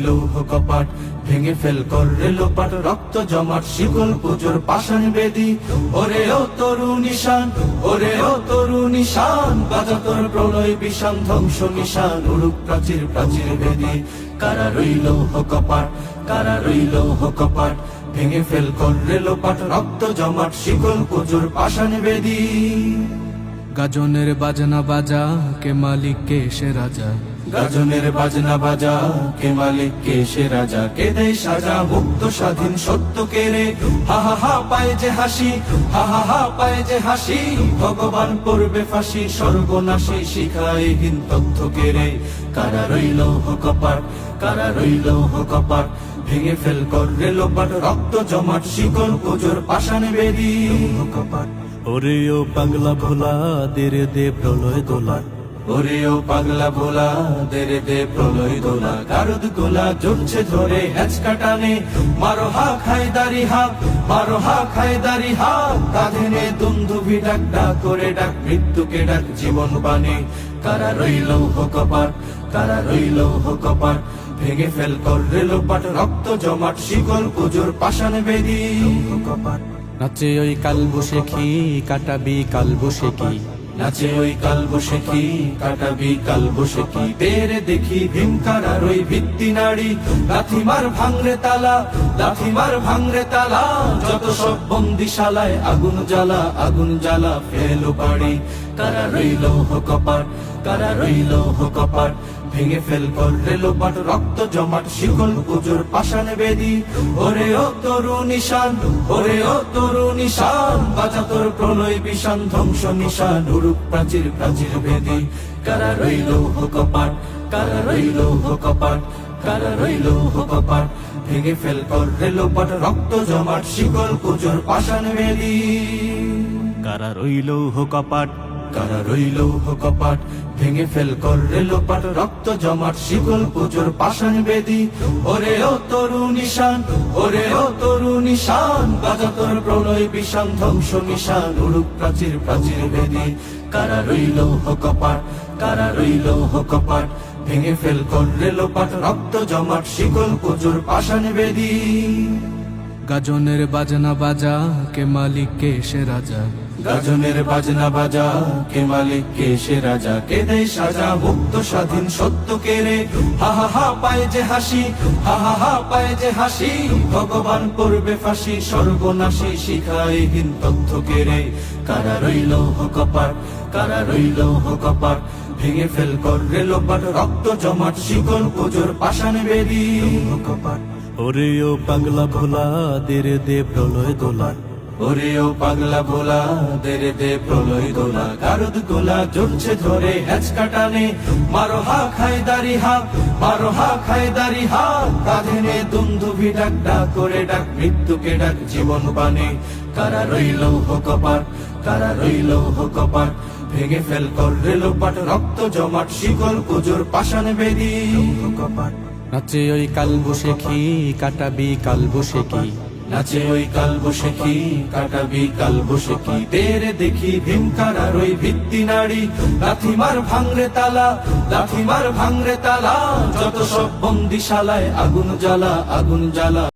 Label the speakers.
Speaker 1: লৌহ কপাট ভেঙে ফেল কররে লোপাট রক্ত জমাট শিকল পুজোর পাষাণ বেদি ওরে ও তরু নিশান ওরে ও তরু নিশান বাজা তোর প্রলয় বিষান ধ্বংস নিশান উড়ুক প্রাচীর প্রাচীর বেদি কারা রইল কপাট কারা রইল কপাট ভেঙে ফেল কররে লোপাট রক্ত জমাট শিকল পুজোর পাষাণ বেদি
Speaker 2: গাজনের বাজনা বাজা কে মালিক কে সে রাজা
Speaker 1: গাজনের বাজনা বাজা কে মালিক কে সে রাজা কে দেয় সাজা মুক্ত স্বাধীন সত্য কে রে হা হা হা পায় যে হাসি হা হা হা পায় যে হাসি ভগবান করবে ফাঁসি সর্বনাশী শিখায় হীন তথ্য কে রে কারা রইল কপাট কারা রইল কপাট ভেঙে ফেল কররে লোপাট রক্ত জমাট শিকল পুজোর পাষাণ বেদি কপাট
Speaker 3: ওরে ও পাগলা ভোলা দেরে দে প্রলয় দোলা
Speaker 1: ওরে ও পাগলা ভোলা দেরে দে প্রলয় দোলা গারুদ গোলা জ্বলছে ধরে হ্যাচকা টানে মারো হা খায়দারি হা মারো হা খায়দারি হা কাঁধে নে দুন্দুভি ডাক ডাক করে ডাক মৃত্যুকে ডাক জীবন বানে কারা রইল কপাট কারা রইল কপাট ভেঙে ফেল কররে লোপাট রক্ত জমাট শিকল পুজোর পাষাণ বেদি কপাট
Speaker 3: নাচে ওই কাল বসে খি কাটাবি কাল বসে কি
Speaker 1: নাচে ওই কাল বসে কি কাটাবি কাল বসে কি তেরে দেখি ভীমকারার ওই ভিত্তি নাড়ি লাথিমার ভাঙরে তালা লাথিমার ভাঙরে তালা যত সব বন্দিশালায় আগুন জ্বালা ফেলো পাড়ি কারা রইল কপাট কারা রইল কপাট ভেঙে ফেল কররে লোপাট রক্ত জমাট শিকল পুজোর পাষাণ বেদি ওরে ও তরু নিশান ওরে ও তরু নিশান বাজা তোর প্রলয় বিষান ধ্বংস নিশান উড়ুক প্রাচীর প্রাচীর বেদি কারা রইল কপাট কারা রইল কপাট কারা রইল কপাট ভেঙে ফেল কররে লোপাট রক্ত জমাট শিকল পুজোর পাষাণ বেদি
Speaker 3: কারা রইল কপাট
Speaker 1: কারা রইল কপাট ভেঙে ফেল কররে লোপাট রক্ত জমাট শিকল পুজোর পাষাণ বেদি ওরে ও তরু নিশান ওরে ও তরু নিশান বাজা তোর প্রলয় বিষান ধ্বংস নিশান উড়ুক প্রাচীর প্রাচীর বেদি কারা রইল কপাট কারা রইল কপাট ভেঙে ফেল কররে লোপাট রক্ত জমাট শিকল পুজোর পাষাণ বেদি
Speaker 2: গাজনের বাজনা বাজা কে মালিক কে সে রাজা
Speaker 1: গাজনের বাজনা বাজা কে মালিক কে সে রাজা কে দেয় সাজা মুক্ত স্বাধীন সত্য কে রে হা হা হা পায় যে হাসি হা হা হা পায় যে হাসি ভগবান করবে ফাঁসি সর্বনাশী শিখায় হীন তথ্য কে রে কারা রইল কপাট কারা রইল কপাট ভেঙে ফেল কররে লোপাট রক্ত জমাট শিকল পুজোর পাষাণ বেদি কপাট
Speaker 3: ওরে ও পাগলা ভোলা দেরে দে প্রলয় দোলা
Speaker 1: ওরে ও পাগলা ভোলা দেরে দে প্রলয় দোলা গারুদ গোলা জ্বলছে ধরে হ্যাচকা টানে মারো হা খায়দারি হা মারো হা খায়দারি হা কাঁধে নে দুন্দুভি ডাক ডাক করে ডাক মৃত্যুকে ডাক জীবন বানে কারা রইল কপাট কারা রইল কপাট ভেঙে ফেল কররে লোপাট রক্ত জমাট শিকল পুজোর পাষাণ বেদি কপাট
Speaker 3: নাচে ওই কাল বসে খি কাটাবি কাল বসে কি
Speaker 1: নাচে ওই কাল বসে কি কাটাবি কাল বসে কি তেরে দেখি ভীমকারার ওই ভিত্তি নাড়ি লাথিমার ভাঙরে তালা লাথিমার ভাঙরে তালা যত সব বন্দিশালায় আগুন জ্বালা